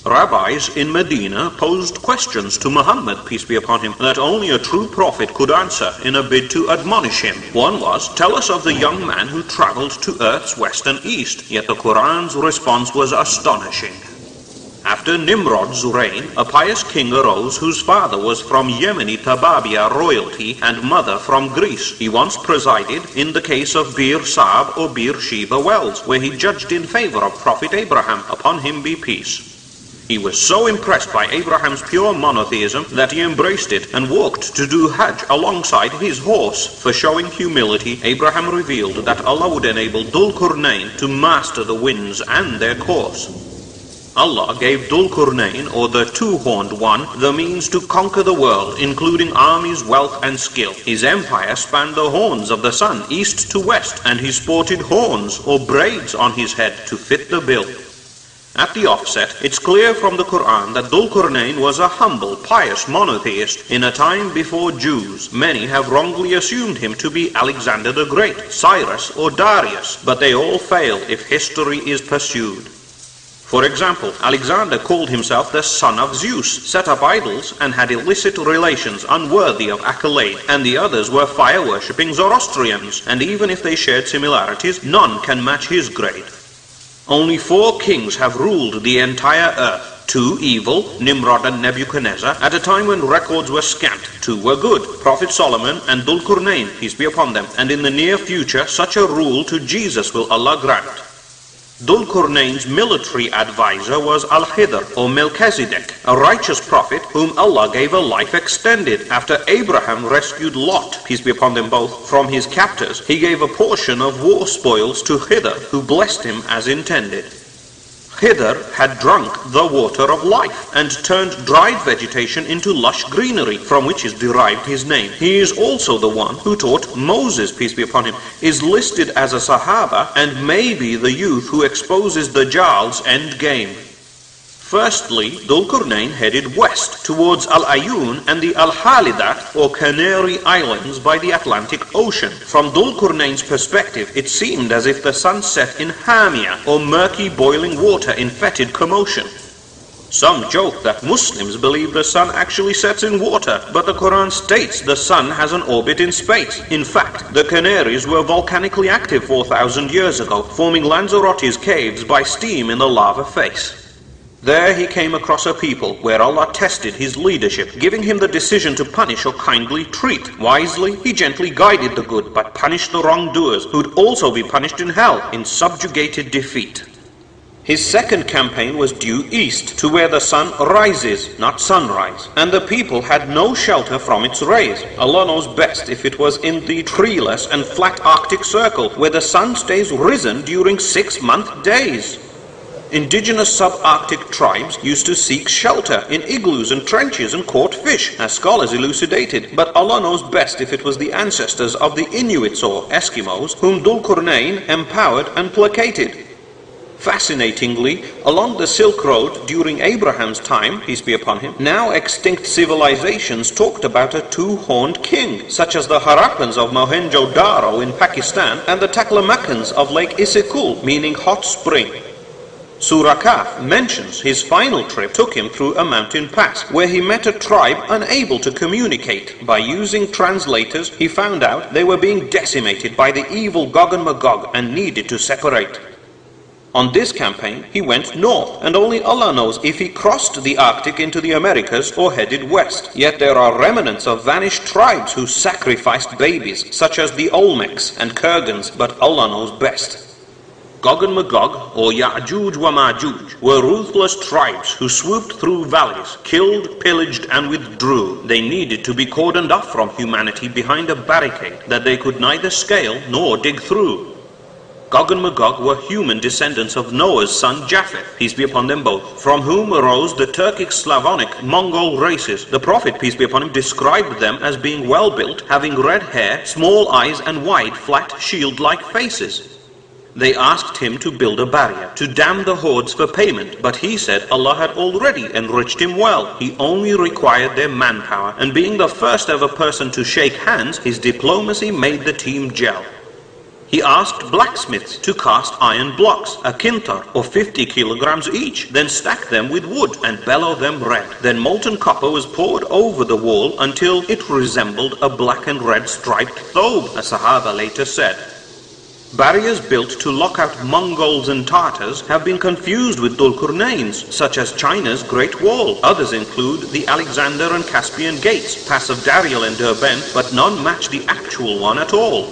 Rabbis in Medina posed questions to Muhammad, peace be upon him, that only a true prophet could answer in a bid to admonish him. One was, tell us of the young man who traveled to earth's west and east, yet the Quran's response was astonishing. After Nimrod's reign, a pious king arose whose father was from Yemeni Tababia royalty and mother from Greece. He once presided in the case of Bir Saab or Bir Sheba wells, where he judged in favor of Prophet Abraham, upon him be peace. He was so impressed by Abraham's pure monotheism that he embraced it and walked to do Hajj alongside his horse. For showing humility, Abraham revealed that Allah would enable Dhul Qurnayn to master the winds and their course. Allah gave Dhul Qurnayn, or the two-horned one, the means to conquer the world, including armies, wealth and skill. His empire spanned the horns of the sun, east to west, and he sported horns, or braids, on his head to fit the bill. At the offset, it's clear from the Quran that Dhul Qurnayn was a humble, pious monotheist in a time before Jews. Many have wrongly assumed him to be Alexander the Great, Cyrus or Darius, but they all fail if history is pursued. For example, Alexander called himself the son of Zeus, set up idols, and had illicit relations unworthy of accolade, and the others were fire-worshipping Zoroastrians, and even if they shared similarities, none can match his grade. Only 4 kings have ruled the entire earth. 2 evil, Nimrod and Nebuchadnezzar, at a time when records were scant. 2 were good, Prophet Solomon and Dhul Qurnayn, peace be upon them, and in the near future such a rule to Jesus will Allah grant. Dhul Qurnayn's military advisor was Al-Hidr or Melchizedek, a righteous prophet whom Allah gave a life extended. After Abraham rescued Lot, peace be upon them both, from his captors, he gave a portion of war spoils to Hidr, who blessed him as intended. Hidr had drunk the water of life and turned dried vegetation into lush greenery, from which is derived his name. He is also the one who taught Moses, peace be upon him, is listed as a Sahaba and may be the youth who exposes Dajjal's end game. Firstly, Dhul Qurnayn headed west towards Al-Ayun and the Al-Halidat or Canary Islands by the Atlantic Ocean. From Dhul Qurnayn's perspective, it seemed as if the sun set in Hamia or murky boiling water in fetid commotion. Some joke that Muslims believe the sun actually sets in water, but the Quran states the sun has an orbit in space. In fact, the Canaries were volcanically active 4,000 years ago, forming Lanzarote's caves by steam in the lava face. There he came across a people where Allah tested his leadership, giving him the decision to punish or kindly treat. Wisely, he gently guided the good, but punished the wrongdoers, who'd also be punished in hell in subjugated defeat. His second campaign was due east, to where the sun rises, not sunrise, and the people had no shelter from its rays. Allah knows best if it was in the treeless and flat Arctic Circle, where the sun stays risen during 6-month days. Indigenous subarctic tribes used to seek shelter in igloos and trenches and caught fish, as scholars elucidated, but Allah knows best if it was the ancestors of the Inuits or Eskimos whom Dhul Qurnayn empowered and placated. Fascinatingly, along the Silk Road during Abraham's time, peace be upon him, now extinct civilizations talked about a 2-horned king, such as the Harappans of Mohenjo-Daro in Pakistan and the Taklamakans of Lake Isyk-Kul, meaning hot spring. Surah Kahf mentions his final trip took him through a mountain pass, where he met a tribe unable to communicate. By using translators, he found out they were being decimated by the evil Gog and Magog and needed to separate. On this campaign, he went north, and only Allah knows if he crossed the Arctic into the Americas or headed west. Yet there are remnants of vanished tribes who sacrificed babies, such as the Olmecs and Kurgans, but Allah knows best. Gog and Magog, or Yajooj wa Majooj, were ruthless tribes who swooped through valleys, killed, pillaged, and withdrew. They needed to be cordoned off from humanity behind a barricade that they could neither scale nor dig through. Gog and Magog were human descendants of Noah's son Japheth, peace be upon them both, from whom arose the Turkic Slavonic Mongol races. The Prophet, peace be upon him, described them as being well-built, having red hair, small eyes, and wide, flat, shield-like faces. They asked him to build a barrier, to dam the hordes for payment, but he said Allah had already enriched him well. He only required their manpower, and being the first ever person to shake hands, his diplomacy made the team gel. He asked blacksmiths to cast iron blocks, a kintar or 50 kilograms each, then stack them with wood and bellow them red. Then molten copper was poured over the wall until it resembled a black and red striped thobe, a Sahaba later said. Barriers built to lock out Mongols and Tartars have been confused with Dhul Qurnayn's, such as China's Great Wall. Others include the Alexander and Caspian Gates, Pass of Dariel and Derbent, but none match the actual one at all.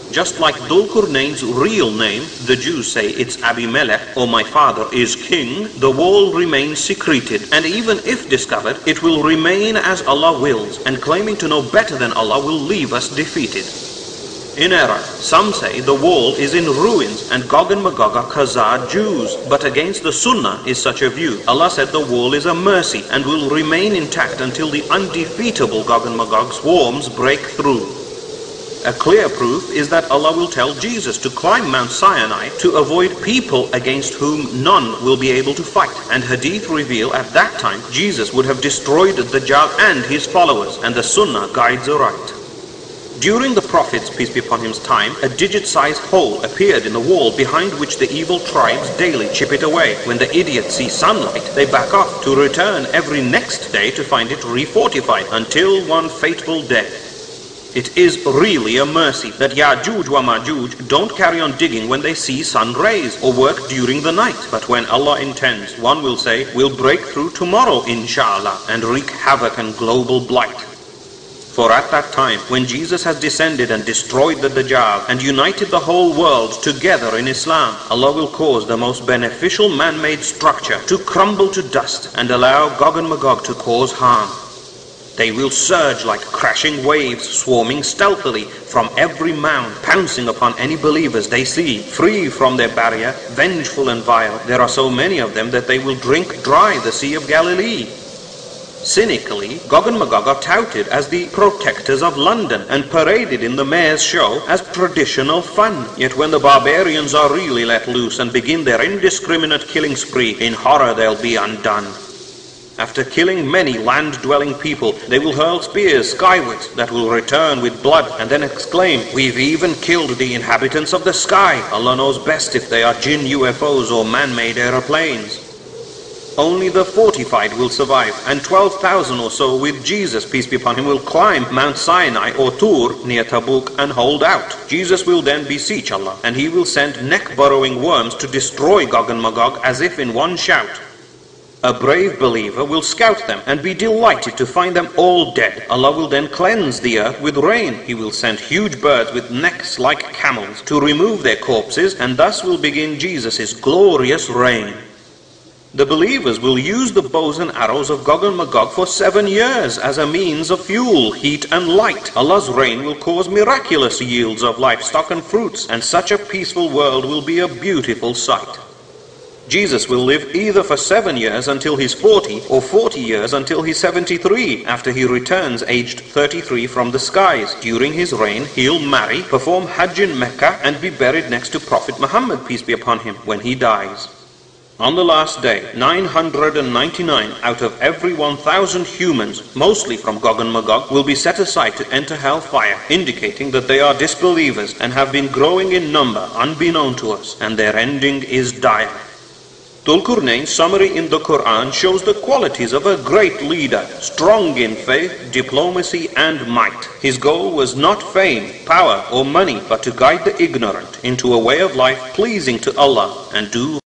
Just like Dhul Qurnayn's real name, the Jews say it's Abimelech, or my father is king, the wall remains secreted, and even if discovered, it will remain as Allah wills, and claiming to know better than Allah will leave us defeated. In error, some say the wall is in ruins and Gog and Magog are Khazar Jews, but against the Sunnah is such a view. Allah said the wall is a mercy and will remain intact until the undefeatable Gog and Magog swarms break through. A clear proof is that Allah will tell Jesus to climb Mount Sinai to avoid people against whom none will be able to fight. And hadith reveal at that time Jesus would have destroyed the Dajjal and his followers, and the Sunnah guides aright. During the Prophet's, peace be upon him's time, a digit-sized hole appeared in the wall behind which the evil tribes daily chip it away. When the idiots see sunlight, they back off to return every next day to find it refortified until one fateful day. It is really a mercy that Yajooj wa Majooj don't carry on digging when they see sun rays or work during the night. But when Allah intends, one will say, we'll break through tomorrow inshallah and wreak havoc and global blight. For at that time, when Jesus has descended and destroyed the Dajjal and united the whole world together in Islam, Allah will cause the most beneficial man-made structure to crumble to dust and allow Gog and Magog to cause harm. They will surge like crashing waves, swarming stealthily from every mound, pouncing upon any believers they see, free from their barrier, vengeful and vile. There are so many of them that they will drink dry the Sea of Galilee. Cynically, Gog and Magog are touted as the protectors of London and paraded in the mayor's show as traditional fun. Yet when the barbarians are really let loose and begin their indiscriminate killing spree, in horror they'll be undone. After killing many land-dwelling people, they will hurl spears skywards that will return with blood and then exclaim, we've even killed the inhabitants of the sky. Allah knows best if they are jinn UFOs or man-made aeroplanes. Only the fortified will survive, and 12,000 or so with Jesus, peace be upon him, will climb Mount Sinai or Tur near Tabuk and hold out. Jesus will then beseech Allah, and he will send neck-burrowing worms to destroy Gog and Magog as if in one shout. A brave believer will scout them and be delighted to find them all dead. Allah will then cleanse the earth with rain. He will send huge birds with necks like camels to remove their corpses, and thus will begin Jesus' glorious reign. The believers will use the bows and arrows of Gog and Magog for 7 years as a means of fuel, heat and light. Allah's reign will cause miraculous yields of livestock and fruits, and such a peaceful world will be a beautiful sight. Jesus will live either for 7 years until he's 40 or 40 years until he's 73 after he returns aged 33 from the skies. During his reign, he'll marry, perform Hajj in Mecca and be buried next to Prophet Muhammad, peace be upon him, when he dies. On the last day, 999 out of every 1,000 humans, mostly from Gog and Magog, will be set aside to enter hellfire, indicating that they are disbelievers and have been growing in number unbeknown to us, and their ending is dire. Dhul Qurnayn's summary in the Quran shows the qualities of a great leader, strong in faith, diplomacy and might. His goal was not fame, power or money, but to guide the ignorant into a way of life pleasing to Allah and do